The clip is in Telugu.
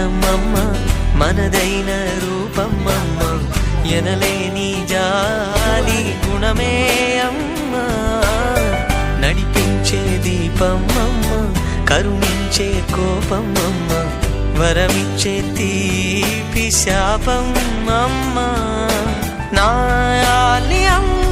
జీవితం అమ్మ మనదైన రూపం అమ్మ ఎనలేని జాలి గుణమే అమ్మ నడిపించే దీపం అమ్మ కరుణించే కోపం అమ్మ వరమిచ్చే తీపి శాపం అమ్మ నాయాలి అమ్మ